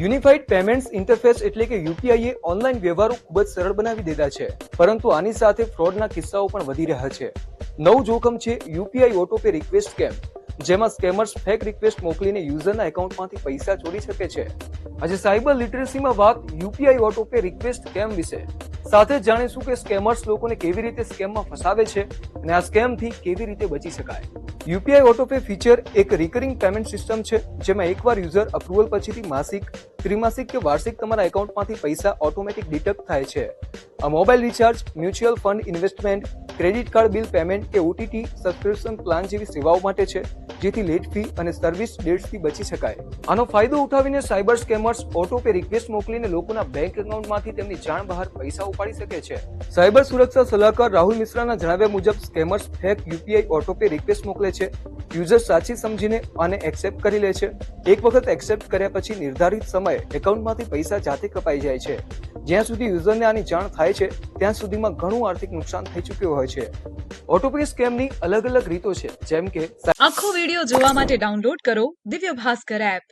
Unified payments interface એટલે કે UPI એ online વ્યવહારો ખૂબ જ સરળ બનાવી દીધા છે, પરંતુ આની સાથે ફ્રોડના કિસ્સાઓ પણ વધી રહ્યા છે. નવું જોખમ છે યુપીઆઈ ઓટોપે રિક્વેસ્ટ સ્કેમ, જેમાં સ્કેમર્સ ફેક રિક્વેસ્ટ મોકલીને યુઝરના એકાઉન્ટમાંથી પૈસા ચોરી શકે છે. આજે સાયબર લિટરસીમાં વાત યુપીઆઈ ઓટોપે રિક્વેસ્ટ સ્કેમ વિશે. સાથે જ જાણીશું કે સ્કેમર્સ લોકોને કેવી રીતે સ્કેમમાં ફસાવે છે અને આ સ્કેમથી કેવી રીતે બચી શકાય. યુપીઆઈ ઓટોપે ફીચર એક રિકરિંગ પેમેન્ટ સિસ્ટમ છે, જેમાં એકવાર યુઝર અપ્રુવલ પછીથી માસિક, ત્રિમાસિક કે વાર્ષિક તમારા એકાઉન્ટમાંથી પૈસા ઓટોમેટિક ડિડક્ટ થાય છે. આ mobile recharge, mutual fund investment, credit card bill payment કે ઓટીટી સબસ્ક્રિપ્શન પ્લાન જેવી સેવાઓ માટે છે, જેથી લેટ ફી અને સર્વિસ ડેટ્સથી બચી શકાય. આનો ફાયદો ઉઠાવીને સાયબર સ્કેમર્સ ઓટોપે રિક્વેસ્ટ મોકલીને લોકોના બેંક એકાઉન્ટમાંથી તેમની જાણ બહાર પૈસા ઉપાડી શકે છે. સાયબર સુરક્ષા સલાહકાર રાહુલ મિશ્રાના જણાવ્યા મુજબ scammers fake UPI autopay request મોકલે છે. યુઝર સાચી સમજીને આને એક્સેપ્ટ કરી લે છે. એક વખત એક્સેપ્ટ કર્યા પછી નિર્ધારિત સમયે એકાઉન્ટમાંથી પૈસા જાતે કપાઈ જાય છે. જ્યાં સુધી યુઝરને આની જાણ થાય છે ત્યાં સુધીમાં ઘણું આર્થિક નુકસાન થઈ ચૂક્યું હોય છે. ઓટોપે સ્કેમની અલગ અલગ રીતો છે, જેમ કે આખો વિડિયો જોવા માટે ડાઉનલોડ કરો દિવ્ય ભાસ્કર એપ.